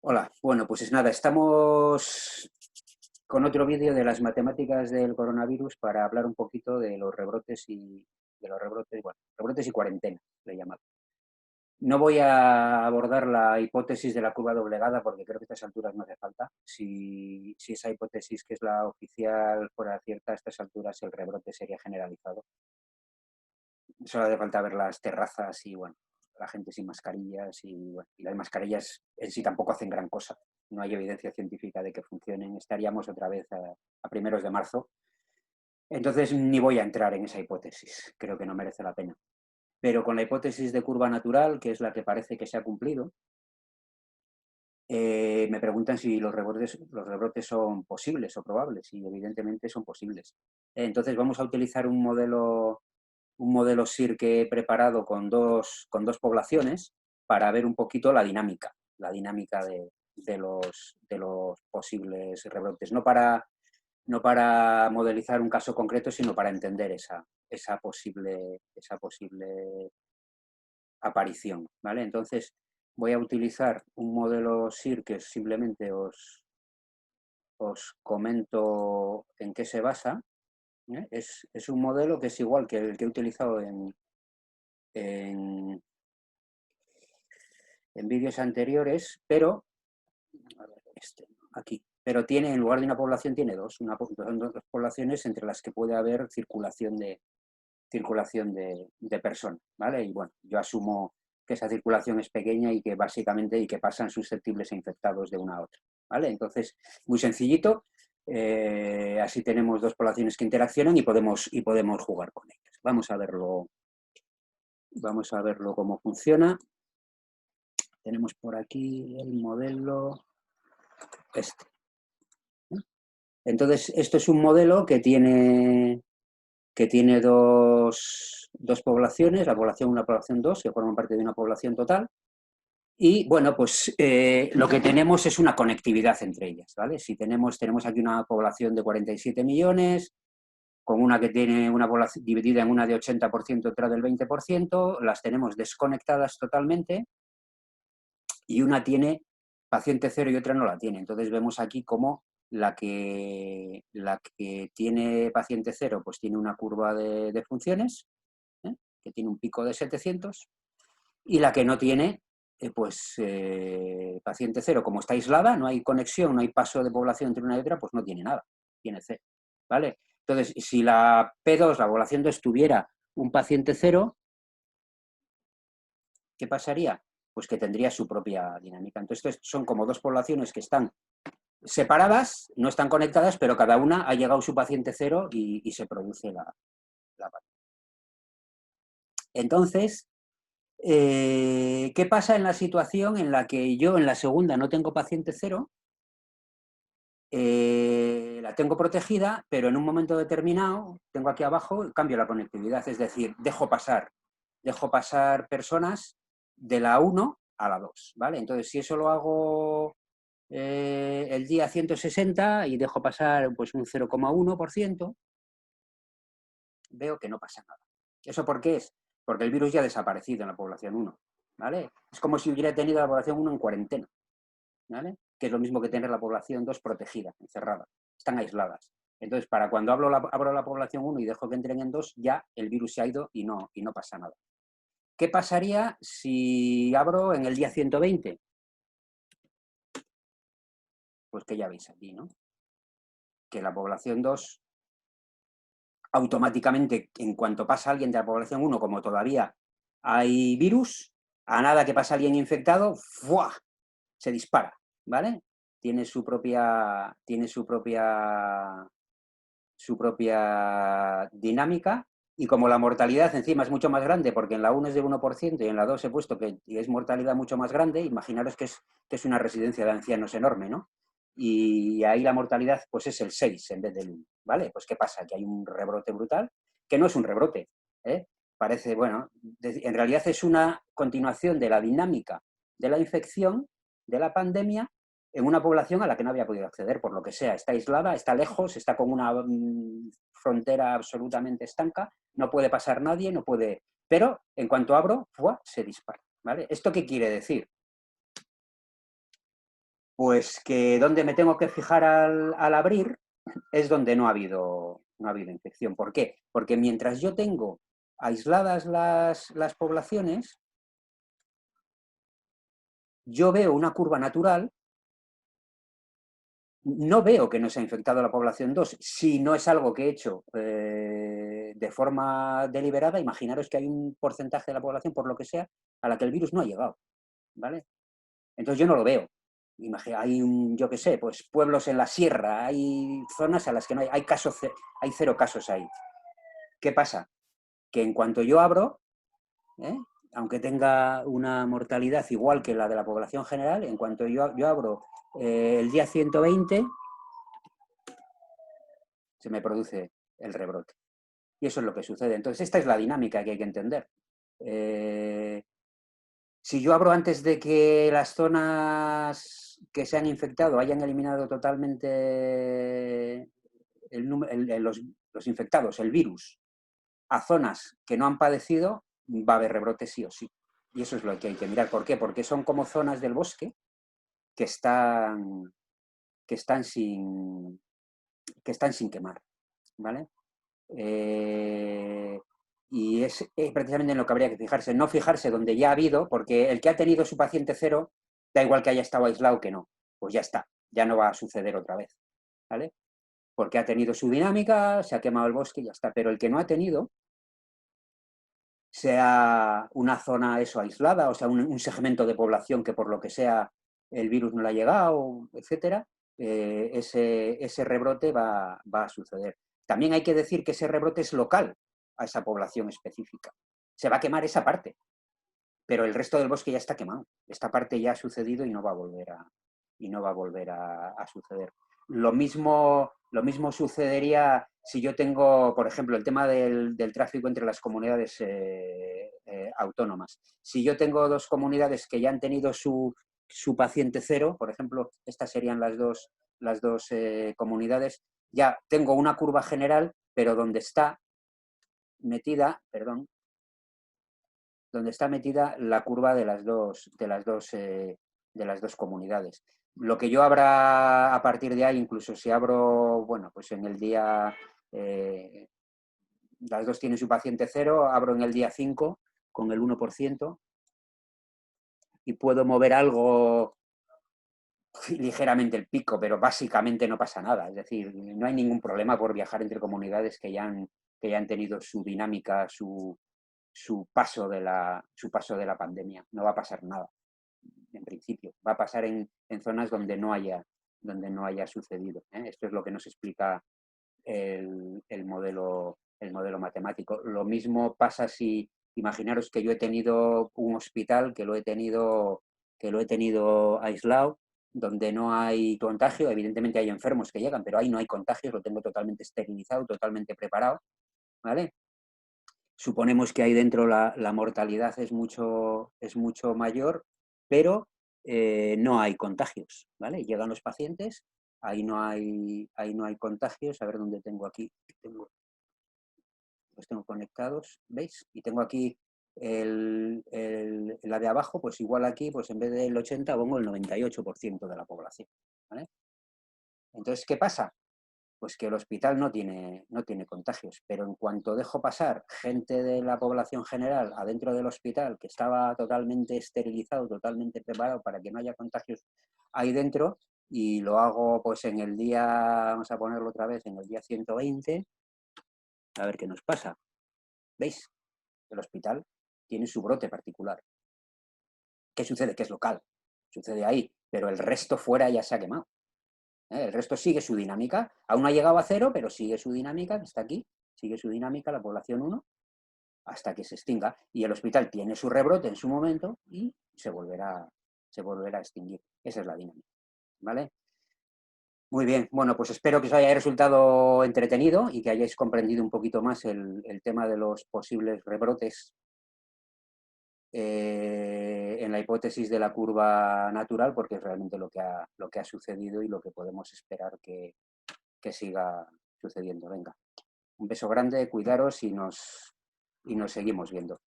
Hola, bueno, pues nada, estamos con otro vídeo de las matemáticas del coronavirus para hablar un poquito de los rebrotes bueno, rebrotes y cuarentena, le llaman. No voy a abordar la hipótesis de la curva doblegada porque creo que a estas alturas no hace falta. Si esa hipótesis, que es la oficial, fuera cierta, a estas alturas el rebrote sería generalizado. Solo hace falta ver las terrazas y, bueno, la gente sin mascarillas y, bueno, y las mascarillas en sí tampoco hacen gran cosa. No hay evidencia científica de que funcionen. Estaríamos otra vez a primeros de marzo. Entonces ni voy a entrar en esa hipótesis. Creo que no merece la pena. Pero con la hipótesis de curva natural, que es la que parece que se ha cumplido, me preguntan si los rebrotes son posibles o probables, y evidentemente son posibles. Entonces vamos a utilizar un modelo SIR que he preparado con dos poblaciones para ver un poquito la dinámica de los posibles rebrotes. No para modelizar un caso concreto, sino para entender esa posible aparición, ¿vale? Entonces voy a utilizar un modelo SIR que simplemente os comento en qué se basa. Es un modelo que es igual que el que he utilizado en, en vídeos anteriores, pero a ver, aquí. Pero tiene, en lugar de una población, tiene dos poblaciones entre las que puede haber circulación de personas, ¿vale? Y bueno, yo asumo que esa circulación es pequeña y que básicamente y que pasan susceptibles e infectados de una a otra, ¿vale? Entonces, muy sencillito, así tenemos dos poblaciones que interaccionan y podemos jugar con ellas. Vamos a verlo cómo funciona. Tenemos por aquí el modelo este. Entonces, esto es un modelo que tiene dos poblaciones, la población 1 y la población 2, que forman parte de una población total. Y bueno, pues lo que tenemos es una conectividad entre ellas, ¿vale? Si tenemos aquí una población de 47 millones, con una que tiene una población dividida en una de 80% y otra del 20%, las tenemos desconectadas totalmente, y una tiene paciente cero y otra no la tiene. Entonces vemos aquí cómo la que tiene paciente cero pues tiene una curva de funciones, que tiene un pico de 700, y la que no tiene, paciente cero, como está aislada, no hay conexión, no hay paso de población entre una y otra, pues no tiene nada, tiene cero, ¿vale? Entonces, si la P2, la población 2, tuviera un paciente cero, ¿qué pasaría? Pues que tendría su propia dinámica. Entonces, son como dos poblaciones que están separadas, no están conectadas, pero cada una ha llegado su paciente cero y se produce la. Entonces, ¿qué pasa en la situación en la que yo en la segunda no tengo paciente cero? La tengo protegida, pero en un momento determinado, tengo aquí abajo, cambio la conectividad, es decir, dejo pasar personas de la 1 a la 2, ¿vale? Entonces, si eso lo hago el día 160 y dejo pasar pues un 0,1%, veo que no pasa nada. ¿Eso por qué es? Porque el virus ya ha desaparecido en la población 1, ¿vale? Es como si hubiera tenido la población 1 en cuarentena, ¿vale? Que es lo mismo que tener la población 2 protegida, encerrada. Están aisladas. Entonces, para cuando abro la población 1 y dejo que entren en 2, ya el virus se ha ido y no pasa nada. ¿Qué pasaría si abro en el día 120? Pues que ya veis aquí, ¿no? Que la población 2, automáticamente, en cuanto pasa alguien de la población 1, como todavía hay virus, a nada que pasa alguien infectado, ¡fua!, se dispara, ¿vale? Tiene su propia dinámica, y como la mortalidad encima es mucho más grande, porque en la 1 es de 1% y en la 2 he puesto que es mortalidad mucho más grande, imaginaros que es una residencia de ancianos enorme, ¿no? Y ahí la mortalidad pues es el 6 en vez del 1, ¿vale? Pues ¿qué pasa? Que hay un rebrote brutal, que no es un rebrote, ¿eh? Parece, bueno, en realidad es una continuación de la dinámica de la infección, de la pandemia, en una población a la que no había podido acceder, por lo que sea. Está aislada, está lejos, está con una frontera absolutamente estanca, no puede pasar nadie, no puede. Pero en cuanto abro, ¡fua!, se dispara, ¿vale? ¿Esto qué quiere decir? Pues que donde me tengo que fijar al abrir es donde no ha habido infección. ¿Por qué? Porque mientras yo tengo aisladas las poblaciones, yo veo una curva natural, no veo que no se ha infectado la población 2. Si no es algo que he hecho de forma deliberada, imaginaros que hay un porcentaje de la población, por lo que sea, a la que el virus no ha llegado, ¿vale? Entonces yo no lo veo. Hay yo qué sé, pues pueblos en la sierra, hay zonas a las que no hay casos, hay 0 casos ahí. ¿Qué pasa? Que en cuanto yo abro, ¿eh? Aunque tenga una mortalidad igual que la de la población general, en cuanto yo abro el día 120, se me produce el rebrote. Y eso es lo que sucede. Entonces, esta es la dinámica que hay que entender. Si yo abro antes de que las zonas que se han infectado hayan eliminado totalmente los infectados, el virus, a zonas que no han padecido, va a haber rebrotes sí o sí. Y eso es lo que hay que mirar. ¿Por qué? Porque son como zonas del bosque que están, que están, sin, que están sin quemar, ¿vale? Y es precisamente en lo que habría que fijarse, no fijarse donde ya ha habido, porque el que ha tenido su paciente cero, da igual que haya estado aislado que no, pues ya está, ya no va a suceder otra vez, ¿vale? Porque ha tenido su dinámica, se ha quemado el bosque y ya está, pero el que no ha tenido, sea una zona eso aislada, o sea, un segmento de población que por lo que sea el virus no le ha llegado, etcétera, ese rebrote va a suceder. También hay que decir que ese rebrote es local a esa población específica. Se va a quemar esa parte, pero el resto del bosque ya está quemado. Esta parte ya ha sucedido y no va a volver a suceder. Lo mismo sucedería si yo tengo, por ejemplo, el tema del tráfico entre las comunidades autónomas. Si yo tengo 2 comunidades que ya han tenido su paciente cero, por ejemplo, estas serían las dos comunidades, ya tengo una curva general, pero donde está metida, perdón, donde está metida la curva de las dos comunidades. Lo que yo abra a partir de ahí, incluso si abro, bueno, pues en el día, las dos tienen su paciente cero, abro en el día 5 con el 1% y puedo mover algo ligeramente el pico, pero básicamente no pasa nada. Es decir, no hay ningún problema por viajar entre comunidades que ya han tenido su dinámica, su paso de la pandemia. No va a pasar nada, en principio. Va a pasar en zonas donde no haya sucedido. Esto es lo que nos explica el modelo matemático. Lo mismo pasa si, imaginaros que yo he tenido un hospital que lo he tenido aislado, donde no hay contagio. Evidentemente hay enfermos que llegan, pero ahí no hay contagios, lo tengo totalmente esterilizado, totalmente preparado, ¿vale? Suponemos que ahí dentro la mortalidad es mucho mayor, pero no hay contagios, ¿vale? Llegan los pacientes, ahí no hay contagios. A ver dónde tengo aquí. Los tengo conectados, ¿veis? Y tengo aquí la de abajo, pues igual aquí, pues en vez del 80 pongo el 98% de la población, ¿vale? Entonces, ¿qué pasa? Pues que el hospital no tiene contagios, pero en cuanto dejo pasar gente de la población general adentro del hospital, que estaba totalmente esterilizado, totalmente preparado para que no haya contagios ahí dentro, y lo hago pues en el día, vamos a ponerlo otra vez, en el día 120, a ver qué nos pasa. ¿Veis? El hospital tiene su brote particular. ¿Qué sucede? Que es local, sucede ahí, pero el resto fuera ya se ha quemado. El resto sigue su dinámica, aún no ha llegado a cero, pero sigue su dinámica, que está aquí, sigue su dinámica, la población 1, hasta que se extinga. Y el hospital tiene su rebrote en su momento y se volverá a extinguir. Esa es la dinámica, ¿vale? Muy bien, bueno, pues espero que os haya resultado entretenido y que hayáis comprendido un poquito más el tema de los posibles rebrotes en la hipótesis de la curva natural, porque es realmente lo que ha sucedido y lo que podemos esperar que siga sucediendo. Venga, un beso grande, cuidaros y nos seguimos viendo.